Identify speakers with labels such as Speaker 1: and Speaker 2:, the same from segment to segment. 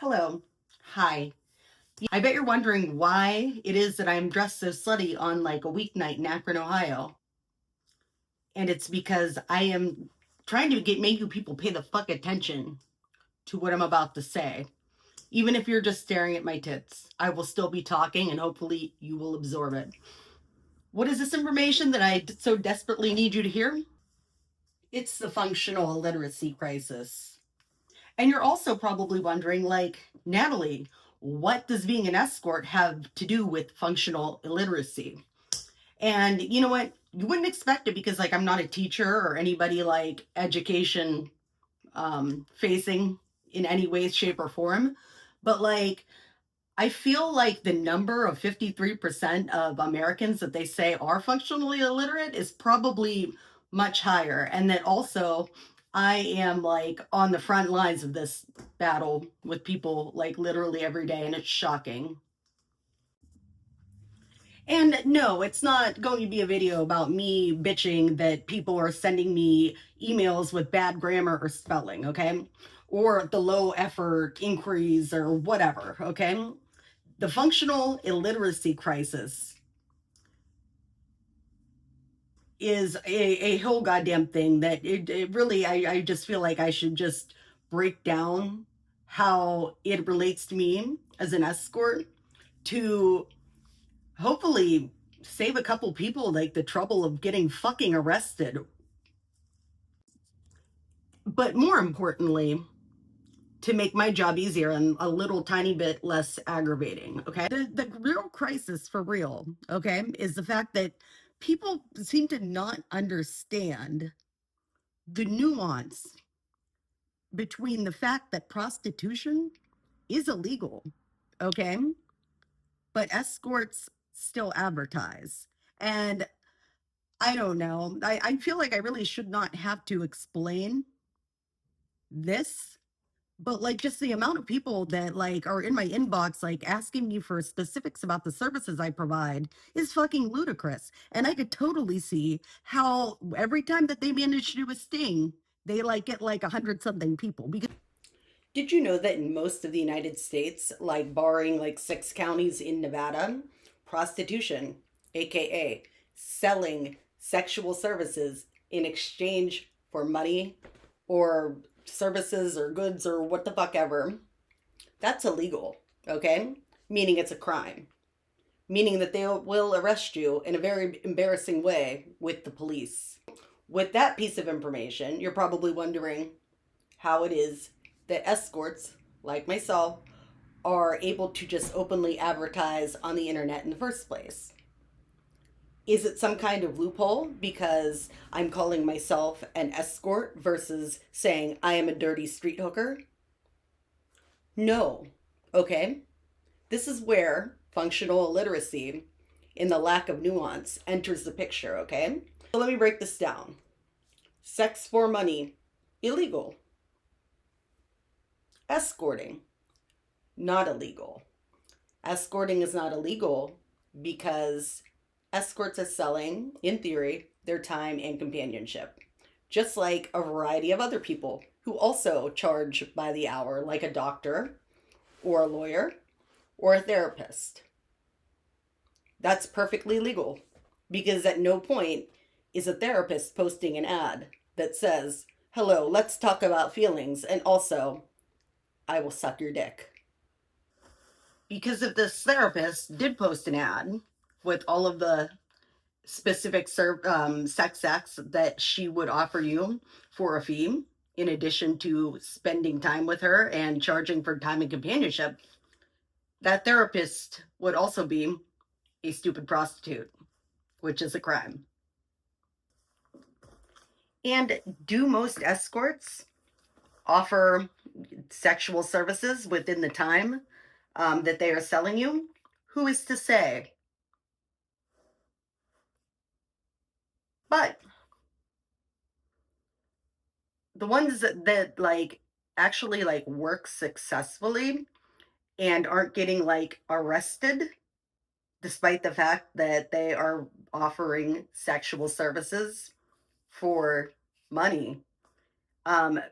Speaker 1: Hello. Hi. I bet you're wondering why it is that I'm dressed so slutty on like a weeknight in Akron, Ohio. And it's because I am trying to make you people pay the fuck attention to what I'm about to say. Even if you're just staring at my tits, I will still be talking and hopefully you will absorb it. What is this information that I so desperately need you to hear? It's the functional illiteracy crisis. And you're also probably wondering, like, Natalie, what does being an escort have to do with functional illiteracy? And you know what? You wouldn't expect it because, like, I'm not a teacher or anybody like education facing in any way, shape, or form. But, like, I feel like the number of 53% of Americans that they say are functionally illiterate is probably much higher. And that also I am like on the front lines of this battle with people like literally every day, and it's shocking. And no, it's not going to be a video about me bitching that people are sending me emails with bad grammar or spelling, okay? Or the low effort inquiries or whatever, okay? The functional illiteracy crisis is a whole goddamn thing that it really, I just feel like I should just break down how it relates to me as an escort to hopefully save a couple people like the trouble of getting fucking arrested. But more importantly, to make my job easier and a little tiny bit less aggravating. Okay. The real crisis for real, okay, is the fact that people seem to not understand the nuance between the fact that prostitution is illegal, okay, but escorts still advertise. And I don't know. I feel like I really should not have to explain this, but like just the amount of people that like are in my inbox like asking me for specifics about the services I provide is fucking ludicrous. And I could totally see how every time that they manage to do a sting, they like get like 100 something people. Because did you know that in most of the United States, like barring like 6 counties in Nevada, prostitution, aka selling sexual services in exchange for money or services or goods or what the fuck ever, that's illegal, okay? Meaning it's a crime. Meaning that they will arrest you in a very embarrassing way with the police. With that piece of information, you're probably wondering how it is that escorts, like myself, are able to just openly advertise on the internet in the first place. Is it some kind of loophole because I'm calling myself an escort versus saying I am a dirty street hooker? No. Okay? This is where functional illiteracy in the lack of nuance enters the picture, okay? So let me break this down. Sex for money, illegal. Escorting, not illegal. Escorting is not illegal because escorts are selling, in theory, their time and companionship, just like a variety of other people who also charge by the hour, like a doctor or a lawyer or a therapist. That's perfectly legal because at no point is a therapist posting an ad that says, hello, let's talk about feelings, and also, I will suck your dick. Because if this therapist did post an ad with all of the specific sex acts that she would offer you for a fee, in addition to spending time with her and charging for time and companionship, that therapist would also be a stupid prostitute, which is a crime. And do most escorts offer sexual services within the time that they are selling you? Who is to say? But the ones that like actually like work successfully and aren't getting like arrested despite the fact that they are offering sexual services for money,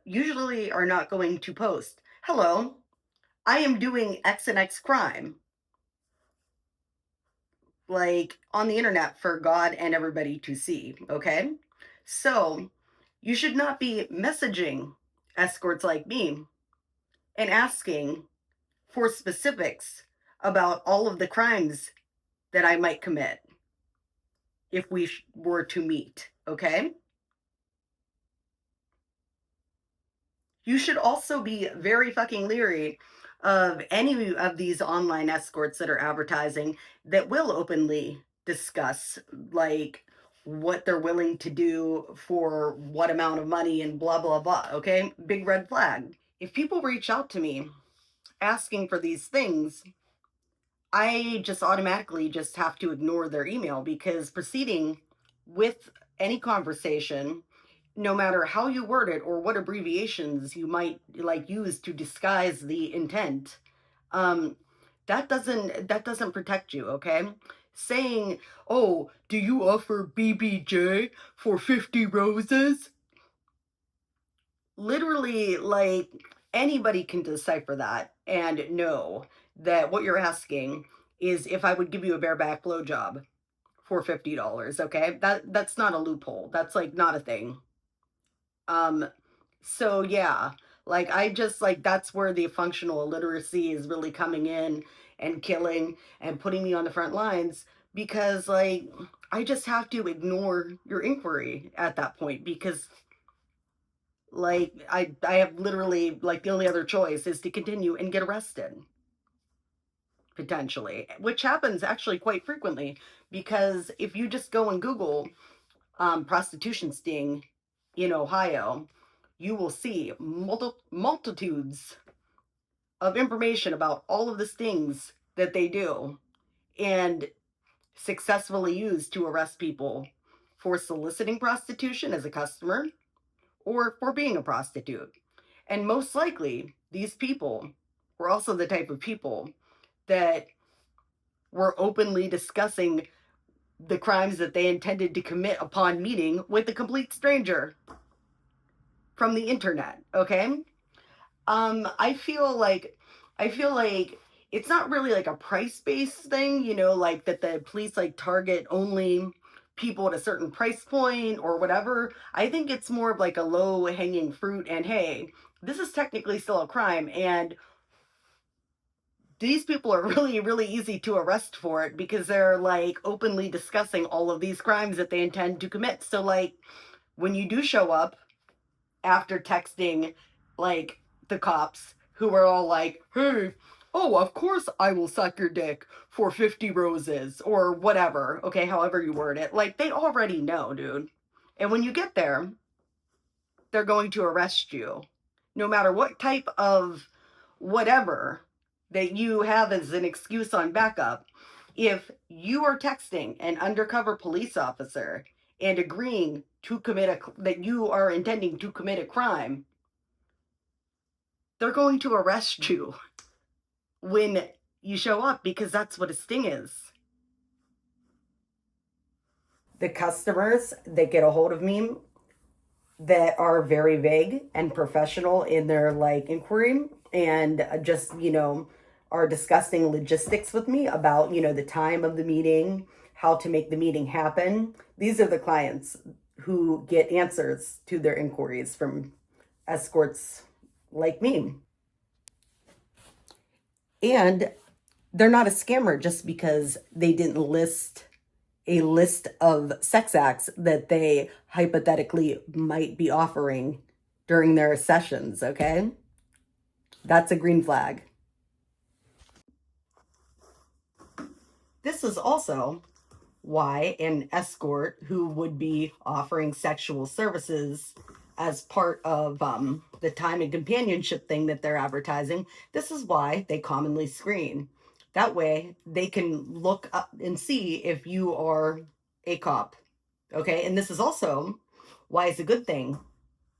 Speaker 1: usually are not going to post, hello, I am doing X and X crime, like on the internet for God and everybody to see, okay? So you should not be messaging escorts like me and asking for specifics about all of the crimes that I might commit if we were to meet, okay? You should also be very fucking leery of any of these online escorts that are advertising that will openly discuss, like, what they're willing to do for what amount of money and blah, blah, blah, okay? Big red flag. If people reach out to me asking for these things, I just automatically just have to ignore their email, because proceeding with any conversation, no matter how you word it or what abbreviations you might like use to disguise the intent, um that doesn't protect you, okay? Saying, "Oh, do you offer BBJ for 50 roses?" Literally, like, anybody can decipher that and know that what you're asking is if I would give you a bareback blowjob for $50, okay? That's not a loophole. That's like not a thing. Um, so yeah, like I just like that's where the functional illiteracy is really coming in and killing and putting me on the front lines, because like I just have to ignore your inquiry at that point, because like I have literally, like, the only other choice is to continue and get arrested potentially, which happens actually quite frequently, because if you just go and Google prostitution sting in Ohio, you will see multitudes of information about all of the stings that they do and successfully use to arrest people for soliciting prostitution as a customer or for being a prostitute. And most likely, these people were also the type of people that were openly discussing the crimes that they intended to commit upon meeting with a complete stranger from the internet, okay? I feel like it's not really like a price-based thing, like that the police like target only people at a certain price point or whatever. I think it's more of like a low-hanging fruit, and hey, this is technically still a crime, and these people are really, really easy to arrest for it because they're like openly discussing all of these crimes that they intend to commit. So like when you do show up after texting like the cops, who are all like, "Hey, oh, of course I will suck your dick for 50 roses," or whatever, okay, however you word it, like they already know, dude. And when you get there, they're going to arrest you. No matter what type of whatever that you have as an excuse on backup, if you are texting an undercover police officer and agreeing to that you are intending to commit a crime, they're going to arrest you when you show up, because that's what a sting is. The customers that get a hold of me that are very vague and professional in their like inquiry, and just are discussing logistics with me about the time of the meeting, how to make the meeting happen. These are the clients who get answers to their inquiries from escorts like me. And they're not a scammer just because they didn't list a list of sex acts that they hypothetically might be offering during their sessions, okay? That's a green flag. This is also why an escort who would be offering sexual services as part of the time and companionship thing that they're advertising, this is why they commonly screen. That way they can look up and see if you are a cop, okay? And this is also why it's a good thing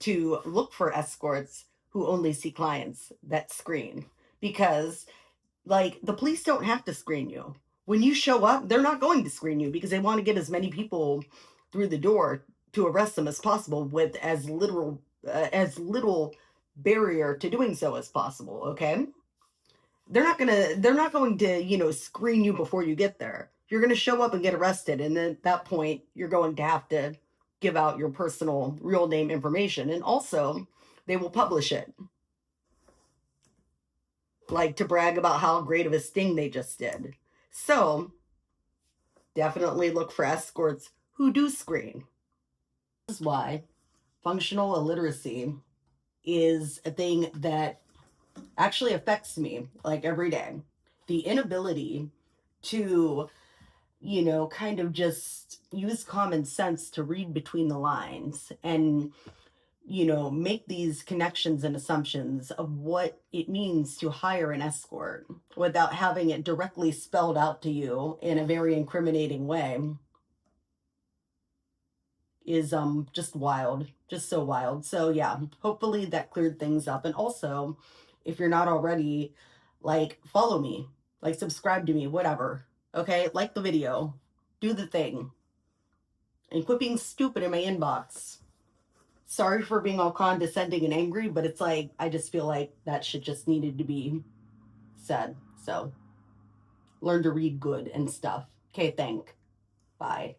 Speaker 1: to look for escorts who only see clients that screen, because like the police don't have to screen you. When you show up, they're not going to screen you because they want to get as many people through the door to arrest them as possible with as little barrier to doing so as possible, okay? they're not going to, you know, screen you before you get there. You're going to show up and get arrested, and then at that point you're going to have to give out your personal real name information, and also they will publish it, like to brag about how great of a sting they just did. So definitely look for escorts who do screen. This is why functional illiteracy is a thing that actually affects me like every day. The inability to, you know, kind of just use common sense to read between the lines and, you know, make these connections and assumptions of what it means to hire an escort without having it directly spelled out to you in a very incriminating way is just wild, just so wild. So yeah, hopefully that cleared things up. And also, if you're not already, like, follow me, like, subscribe to me, whatever. Okay, like the video, do the thing, and quit being stupid in my inbox. Sorry for being all condescending and angry, but it's like I just feel like that shit just needed to be said. So learn to read good and stuff. Okay, bye.